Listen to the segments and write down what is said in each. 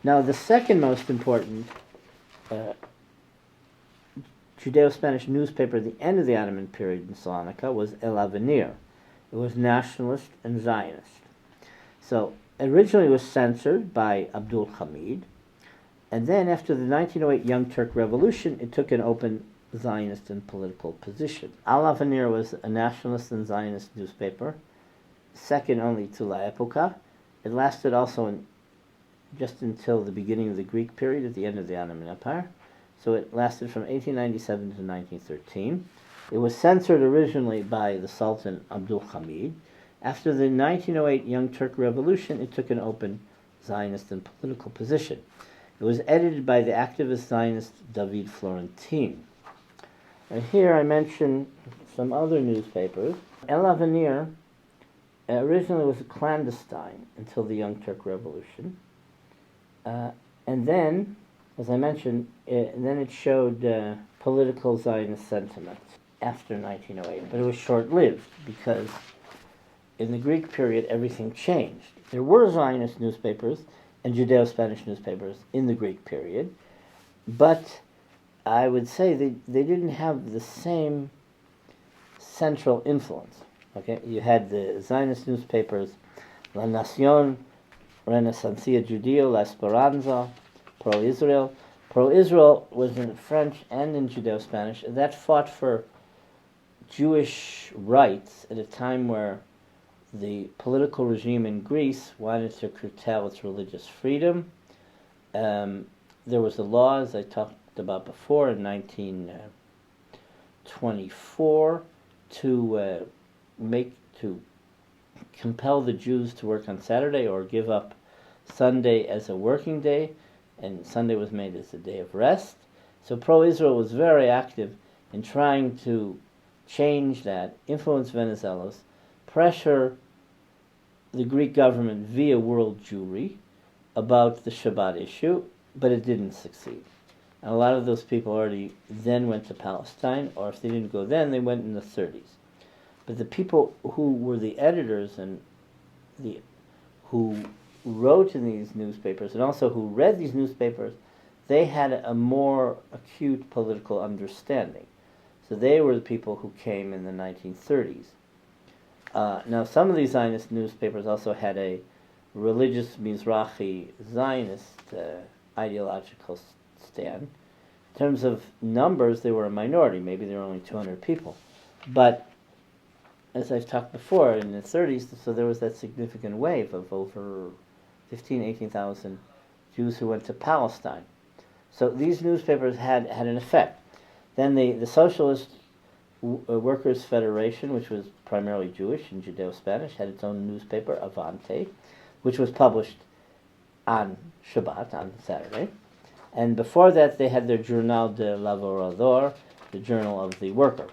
Now, the second most important Judeo-Spanish newspaper at the end of the Ottoman period in Salonika was El Avenir. It was nationalist and Zionist. So originally it was censored by Abdul Hamid, and then after the 1908 Young Turk Revolution, it took an open Zionist and political position. Al Avenir was a nationalist and Zionist newspaper, second only to La Epoca. It lasted also just until the beginning of the Greek period at the end of the Ottoman Empire. So it lasted from 1897 to 1913. It was censored originally by the Sultan Abdul Hamid. After the 1908 Young Turk Revolution, it took an open Zionist and political position. It was edited by the activist Zionist David Florentin. And here I mention some other newspapers. El Avenir originally was clandestine until the Young Turk Revolution. And then, as I mentioned, then it showed political Zionist sentiments after 1908. But it was short-lived because in the Greek period, everything changed. There were Zionist newspapers and Judeo-Spanish newspapers in the Greek period, but I would say they didn't have the same central influence. Okay, you had the Zionist newspapers, La Nación, Renacencia Judío, La Esperanza, Pro-Israel. Pro-Israel was in French and in Judeo-Spanish. That fought for Jewish rights at a time where the political regime in Greece wanted to curtail its religious freedom. There was a law, as I talked about before, in 1924 to compel the Jews to work on Saturday or give up Sunday as a working day, and Sunday was made as a day of rest. So pro-Israel was very active in trying to change that, influence Venizelos, pressure the Greek government via World Jewry about the Shabbat issue, but it didn't succeed. And a lot of those people already then went to Palestine, or if they didn't go then, they went in the 30s. But the people who were the editors and who wrote in these newspapers, and also who read these newspapers, they had a more acute political understanding. So they were the people who came in the 1930s. Now, some of these Zionist newspapers also had a religious Mizrahi Zionist ideological stand. In terms of numbers, they were a minority. Maybe there were only 200 people. But as I've talked before, in the 30s, so there was that significant wave of over 18,000 Jews who went to Palestine. So these newspapers had an effect. Then the Socialist Workers' Federation, which was primarily Jewish and Judeo-Spanish, had its own newspaper, Avante, which was published on Shabbat, on Saturday. And before that, they had their Journal de Laborador, the Journal of the Worker.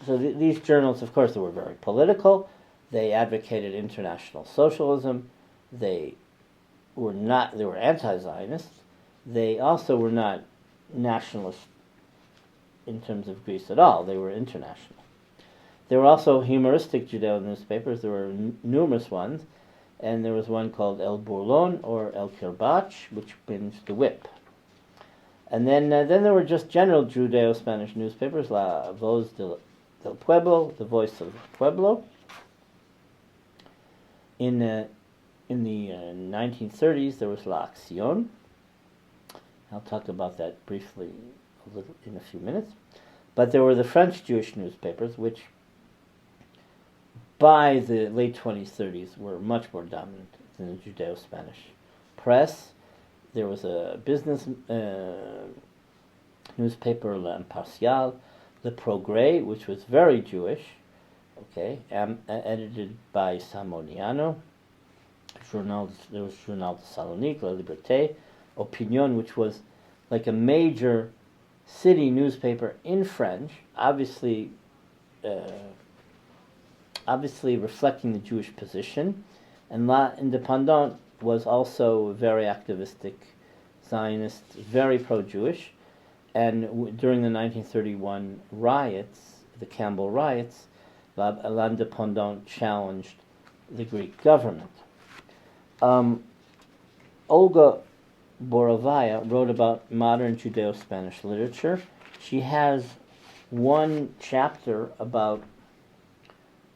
So these journals, of course, they were very political. They advocated international socialism. They were anti-Zionist. They also were not nationalist in terms of Greece at all. They were international. There were also humoristic Judeo newspapers. There were numerous ones, and there was one called El Burlon or El Kirbach, which means the whip. And then there were just general Judeo-Spanish newspapers, La Voz del Pueblo, the Voice of the Pueblo. In the 1930s, there was La Acción. I'll talk about that briefly in a few minutes. But there were the French Jewish newspapers, which by the late 20s, 30s were much more dominant than the Judeo-Spanish press. There was a business newspaper, L'Impartial, Le Progrès, which was very Jewish, edited by Samoniano. There was Journal de Salonique, La Liberté, Opinion, which was like a major city newspaper in French, obviously reflecting the Jewish position. And La Indépendante was also very activistic, Zionist, very pro-Jewish. And during the 1931 riots, the Campbell riots, L'Indépendant challenged the Greek government. Olga Borovaya wrote about modern Judeo-Spanish literature. She has one chapter about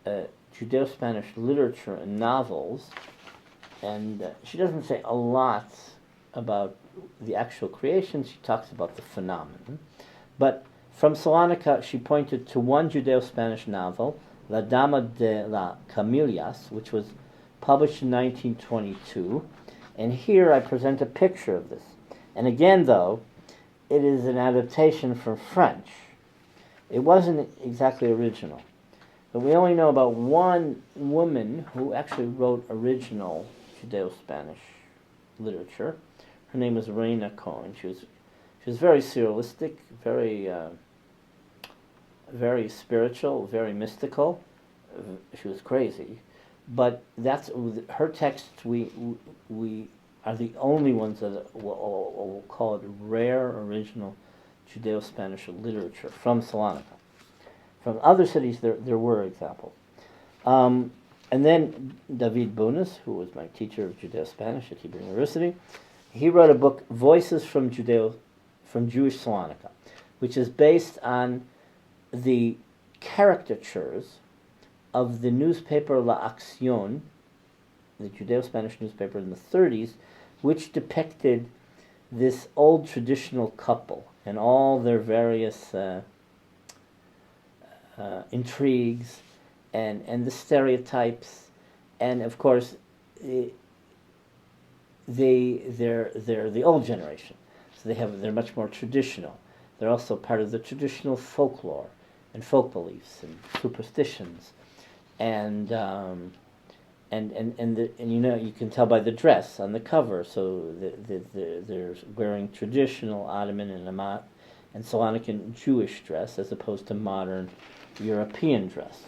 Judeo-Spanish literature and novels, and she doesn't say a lot about the actual creation. She talks about the phenomenon. But from Salonika, she pointed to one Judeo-Spanish novel, La Dama de las Camelias, which was published in 1922. And here I present a picture of this. And again, though, it is an adaptation from French. It wasn't exactly original. But we only know about one woman who actually wrote original Judeo-Spanish literature. Her name was Reina Cohen. She was very surrealistic, very spiritual, very mystical. She was crazy, but that's her texts. We are the only ones that we'll call it rare original Judeo-Spanish literature from Salonika. From other cities, there were examples. And then David Bunis, who was my teacher of Judeo-Spanish at Hebrew University, he wrote a book, Voices from Jewish Salonika, which is based on the caricatures of the newspaper La Acción, the Judeo-Spanish newspaper in the 30s, which depicted this old traditional couple and all their various intrigues and the stereotypes, and of course they're the old generation, so they're much more traditional. They're also part of the traditional folklore and folk beliefs and superstitions, and you know, you can tell by the dress on the cover. So they're wearing traditional Ottoman and Salonican Jewish dress as opposed to modern European dress.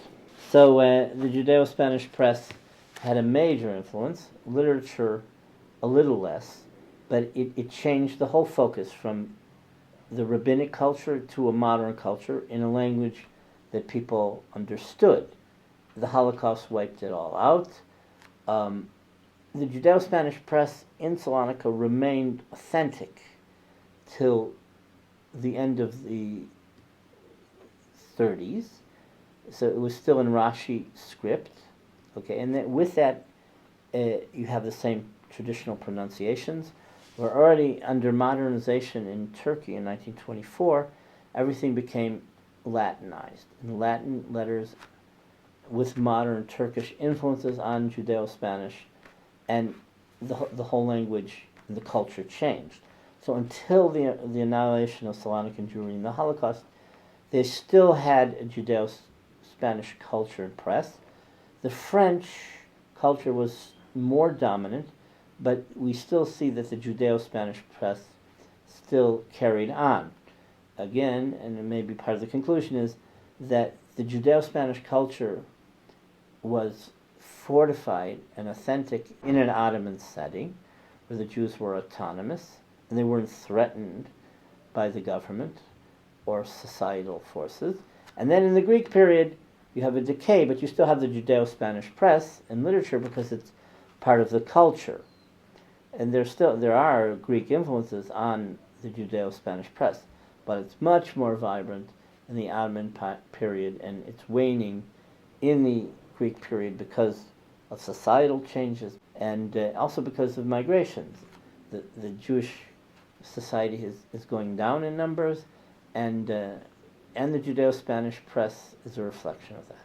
So the Judeo-Spanish press had a major influence. Literature, a little less, but it changed the whole focus from the rabbinic culture to a modern culture in a language that people understood. The Holocaust wiped it all out. The Judeo-Spanish press in Salonika remained authentic till the end of the 30s. So it was still in Rashi script. Okay, and then with that, you have the same traditional pronunciations. We're already under modernization in Turkey in 1924. Everything became Latinized, and Latin letters with modern Turkish influences on Judeo-Spanish, and the whole language and the culture changed. So until the annihilation of Salonican Jewry in the Holocaust, they still had a Judeo-Spanish culture and press. The French culture was more dominant, but we still see that the Judeo-Spanish press still carried on. Again, and maybe part of the conclusion is that the Judeo-Spanish culture was fortified and authentic in an Ottoman setting, where the Jews were autonomous, and they weren't threatened by the government or societal forces. And then in the Greek period, you have a decay, but you still have the Judeo-Spanish press and literature because it's part of the culture. And there are Greek influences on the Judeo-Spanish press, but it's much more vibrant in the Ottoman period, and it's waning in the Greek period because of societal changes and also because of migrations. The Jewish society is going down in numbers, and the Judeo-Spanish press is a reflection of that.